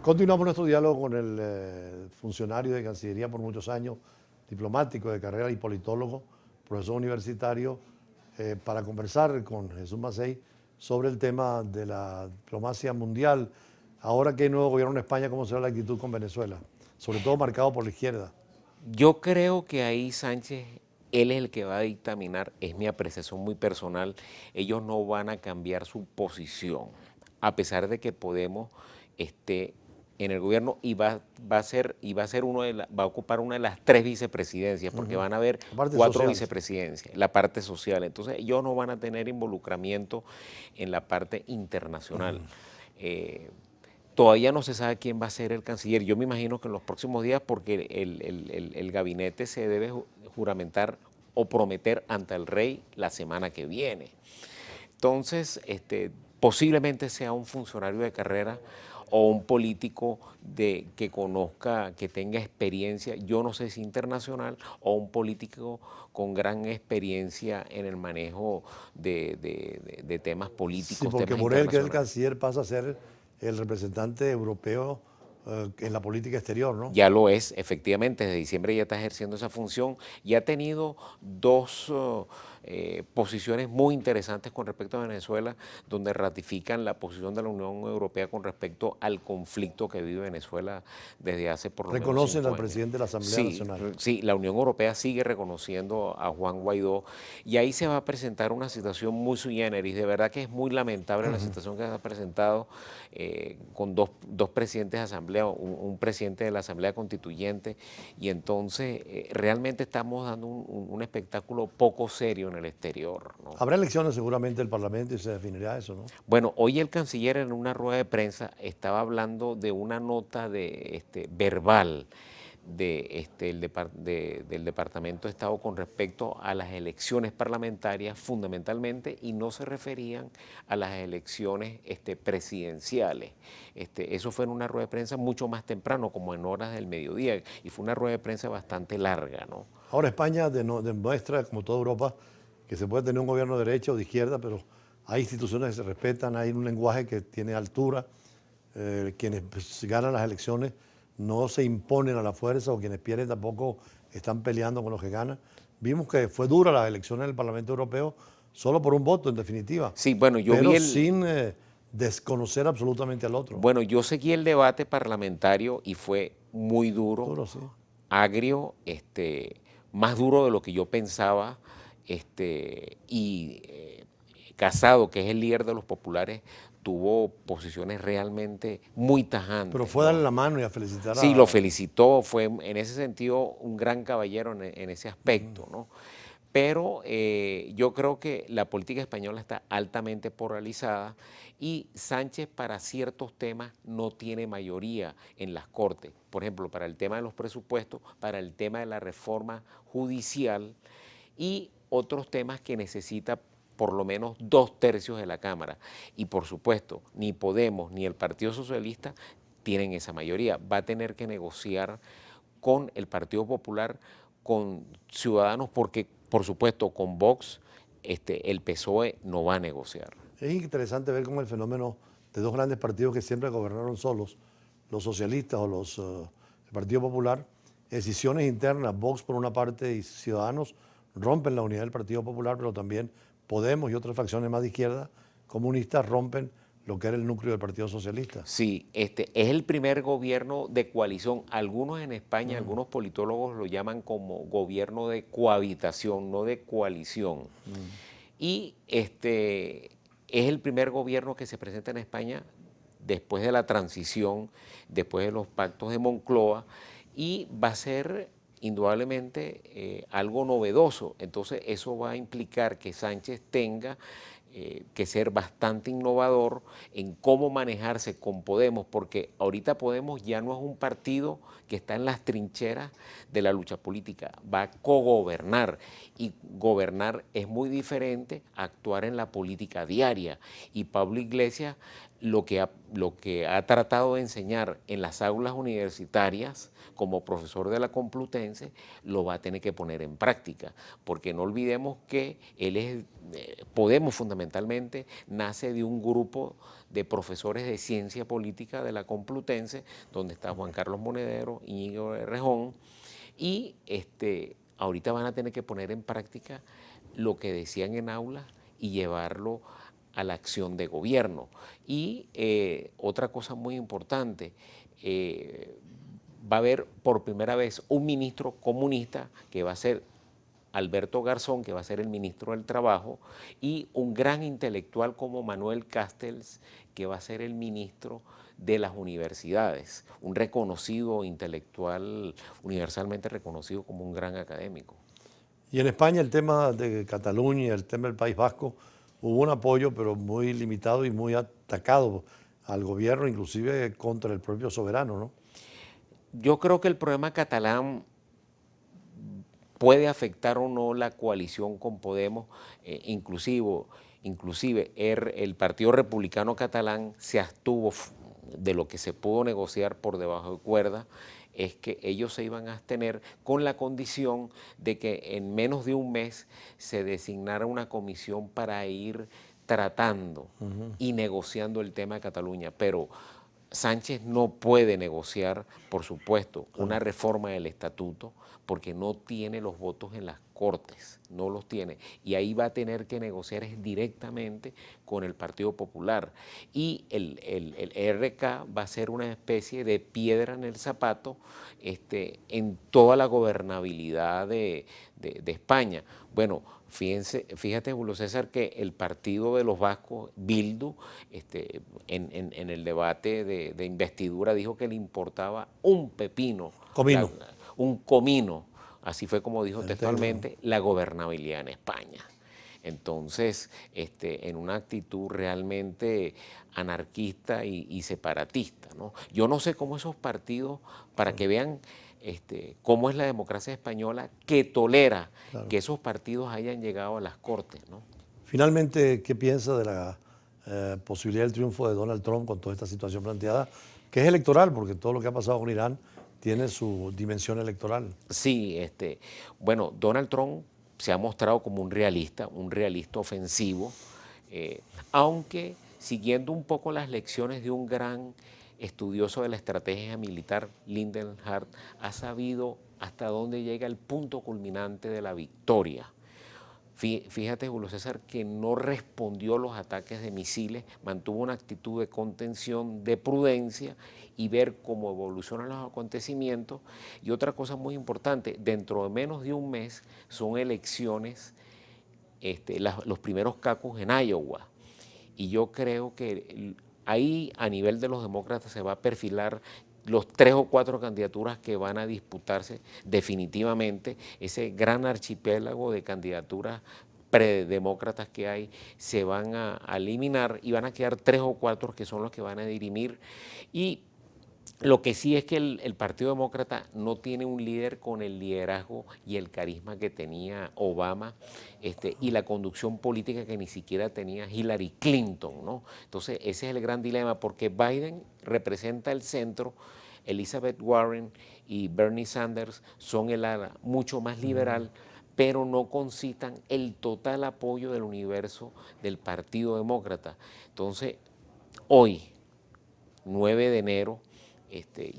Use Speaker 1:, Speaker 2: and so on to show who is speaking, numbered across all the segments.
Speaker 1: Continuamos nuestro diálogo con el funcionario de Cancillería por muchos años, diplomático de carrera y politólogo, profesor universitario, para conversar con Jesús Macei sobre el tema de la diplomacia mundial. Ahora que hay nuevo gobierno en España, ¿cómo será la actitud con Venezuela? Sobre todo marcado por la izquierda.
Speaker 2: Yo creo que ahí Sánchez, él es el que va a dictaminar, es mi apreciación muy personal, ellos no van a cambiar su posición, a pesar de que Podemos esté en el gobierno y va a ser va a ocupar una de las 3 vicepresidencias, porque van a haber
Speaker 1: La parte
Speaker 2: 4
Speaker 1: social, sí.
Speaker 2: vicepresidencias, la parte social. Entonces ellos no van a tener involucramiento en la parte internacional. Todavía no se sabe quién va a ser el canciller. Yo me imagino que en los próximos días, porque el gabinete se debe juramentar o prometer ante el rey la semana que viene. Entonces, posiblemente sea un funcionario de carrera o un político que conozca, que tenga experiencia, yo no sé si internacional, o un político con gran experiencia en el manejo de temas
Speaker 1: Sí,
Speaker 2: políticos,
Speaker 1: porque
Speaker 2: temas
Speaker 1: Borrell, que es el
Speaker 2: internacionales.
Speaker 1: canciller, pasa a ser el representante europeo en la política exterior, ¿no?
Speaker 2: Ya lo es, efectivamente, desde diciembre ya está ejerciendo esa función y ha tenido dos posiciones muy interesantes con respecto a Venezuela, donde ratifican la posición de la Unión Europea con respecto al conflicto que vive Venezuela desde hace por lo menos
Speaker 1: Reconocen
Speaker 2: 5
Speaker 1: al
Speaker 2: años.
Speaker 1: presidente de la Asamblea
Speaker 2: Sí,
Speaker 1: Nacional.
Speaker 2: sí, la Unión Europea sigue reconociendo a Juan Guaidó y ahí se va a presentar una situación muy sui generis. De verdad que es muy lamentable la situación que se ha presentado con dos presidentes de asamblea, un presidente de la Asamblea Constituyente, y entonces realmente estamos dando un espectáculo poco serio en el exterior, ¿no?
Speaker 1: Habrá elecciones seguramente del Parlamento y se definirá eso, ¿no?
Speaker 2: Bueno, hoy el canciller en una rueda de prensa estaba hablando de una nota verbal del Departamento de Estado con respecto a las elecciones parlamentarias fundamentalmente, y no se referían a las elecciones presidenciales. Eso fue en una rueda de prensa mucho más temprano, como en horas del mediodía, y fue una rueda de prensa bastante larga, ¿no?
Speaker 1: Ahora España demuestra, como toda Europa, que se puede tener un gobierno de derecha o de izquierda, pero hay instituciones que se respetan, hay un lenguaje que tiene altura, quienes pues, ganan las elecciones no se imponen a la fuerza o quienes pierden tampoco están peleando con los que ganan. Vimos que fue dura las elecciones del Parlamento Europeo solo por un voto, en definitiva,
Speaker 2: Sí, bueno, yo vi
Speaker 1: pero sin desconocer absolutamente al otro.
Speaker 2: bueno, yo seguí el debate parlamentario y fue muy duro,
Speaker 1: Duro, sí.
Speaker 2: agrio, más duro de lo que yo pensaba, y Casado, que es el líder de los populares, tuvo posiciones realmente muy
Speaker 1: Pero
Speaker 2: tajantes,
Speaker 1: fue a darle
Speaker 2: ¿no?
Speaker 1: la mano y a felicitar
Speaker 2: Sí, lo
Speaker 1: a...
Speaker 2: felicitó, fue en ese sentido un gran caballero en ese aspecto, ¿no? Pero yo creo que la política española está altamente polarizada y Sánchez para ciertos temas no tiene mayoría en las Cortes. Por ejemplo, para el tema de los presupuestos, para el tema de la reforma judicial y otros temas que necesita por lo menos 2/3 de la Cámara. Y por supuesto, ni Podemos ni el Partido Socialista tienen esa mayoría. Va a tener que negociar con el Partido Popular, con Ciudadanos, porque por supuesto con Vox el PSOE no va a negociar.
Speaker 1: Es interesante ver cómo el fenómeno de dos grandes partidos que siempre gobernaron solos, los socialistas o el Partido Popular, decisiones internas, Vox por una parte y Ciudadanos, rompen la unidad del Partido Popular, pero también Podemos y otras facciones más de izquierda, comunistas, rompen lo que era el núcleo del Partido Socialista.
Speaker 2: Sí, es el primer gobierno de coalición. Algunos en España, algunos politólogos lo llaman como gobierno de cohabitación, no de coalición. Y es el primer gobierno que se presenta en España después de la transición, después de los pactos de Moncloa, y va a ser indudablemente algo novedoso. Entonces eso va a implicar que Sánchez tenga que ser bastante innovador en cómo manejarse con Podemos, porque ahorita Podemos ya no es un partido que está en las trincheras de la lucha política, va a cogobernar, y gobernar es muy diferente a actuar en la política diaria. Y Pablo Iglesias lo que ha tratado de enseñar en las aulas universitarias como profesor de la Complutense, lo va a tener que poner en práctica, porque no olvidemos que él es Podemos fundamentalmente nace de un grupo de profesores de ciencia política de la Complutense, donde está Juan Carlos Monedero, Íñigo Errejón, y ahorita van a tener que poner en práctica lo que decían en aula y llevarlo a la acción de gobierno. Y otra cosa muy importante, va a haber por primera vez un ministro comunista que va a ser Alberto Garzón, que va a ser el ministro del Trabajo, y un gran intelectual como Manuel Castells, que va a ser el ministro de las universidades, un reconocido intelectual, universalmente reconocido como un gran académico.
Speaker 1: Y en España el tema de Cataluña, el tema del País Vasco, hubo un apoyo, pero muy limitado y muy atacado al gobierno, inclusive contra el propio soberano, ¿no?
Speaker 2: Yo creo que el problema catalán puede afectar o no la coalición con Podemos, inclusive el Partido Republicano Catalán se abstuvo de lo que se pudo negociar por debajo de cuerda, es que ellos se iban a abstener con la condición de que en menos de un mes se designara una comisión para ir tratando y negociando el tema de Cataluña, pero Sánchez no puede negociar, por supuesto, una reforma del estatuto porque no tiene los votos en las Cortes, no los tiene. Y ahí va a tener que negociar directamente con el Partido Popular. Y el RK va a ser una especie de piedra en el zapato en toda la gobernabilidad de España. Bueno, fíjate, Julio César, que el partido de los vascos, Bildu, en el debate de investidura dijo que le importaba un pepino,
Speaker 1: Comino.
Speaker 2: un comino, así fue como dijo textualmente, la gobernabilidad en España. Entonces, en una actitud realmente anarquista y separatista, ¿no? Yo no sé cómo esos partidos, para que vean cómo es la democracia española, que tolera que esos partidos hayan llegado a las Cortes, ¿no?
Speaker 1: Finalmente, ¿qué piensa de la posibilidad del triunfo de Donald Trump con toda esta situación planteada, que es electoral, porque todo lo que ha pasado con Irán tiene su dimensión electoral?
Speaker 2: Sí, bueno, Donald Trump se ha mostrado como un realista ofensivo, aunque siguiendo un poco las lecciones de un gran estudioso de la estrategia militar, Lyndon Hart, ha sabido hasta dónde llega el punto culminante de la victoria. Fíjate, Julio César, que no respondió a los ataques de misiles, mantuvo una actitud de contención, de prudencia y ver cómo evolucionan los acontecimientos. Y otra cosa muy importante, dentro de menos de un mes son elecciones, los primeros caucus en Iowa. Y yo creo que ahí a nivel de los demócratas se va a perfilar los 3 o 4 candidaturas que van a disputarse definitivamente. Ese gran archipiélago de candidaturas predemócratas que hay se van a eliminar y van a quedar 3 o 4 que son los que van a dirimir. Y lo que sí es que el Partido Demócrata no tiene un líder con el liderazgo y el carisma que tenía Obama y la conducción política que ni siquiera tenía Hillary Clinton, ¿no? Entonces ese es el gran dilema porque Biden representa el centro, Elizabeth Warren y Bernie Sanders son el ala mucho más liberal, pero no concitan el total apoyo del universo del Partido Demócrata. Entonces hoy, 9 de enero,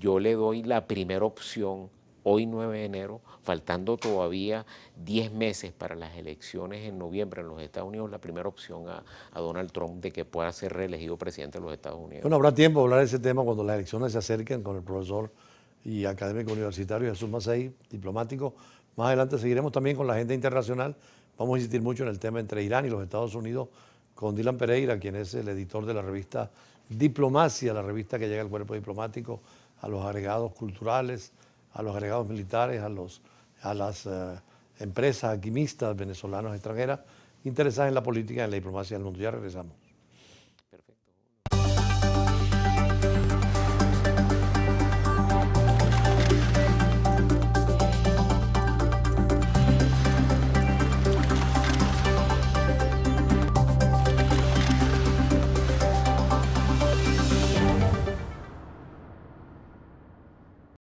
Speaker 2: yo le doy la primera opción, hoy 9 de enero, faltando todavía 10 meses para las elecciones en noviembre en los Estados Unidos, la primera opción a Donald Trump de que pueda ser reelegido presidente de los Estados Unidos.
Speaker 1: Bueno, habrá tiempo de hablar de ese tema cuando las elecciones se acerquen con el profesor y académico universitario Jesús Macei, diplomático. Más adelante seguiremos también con la agenda internacional. Vamos a insistir mucho en el tema entre Irán y los Estados Unidos con Dylan Pereira, quien es el editor de la revista Diplomacia, la revista que llega al cuerpo diplomático, a los agregados culturales, a los agregados militares, a las empresas alquimistas venezolanas extranjeras interesadas en la política y en la diplomacia del mundo. Ya regresamos.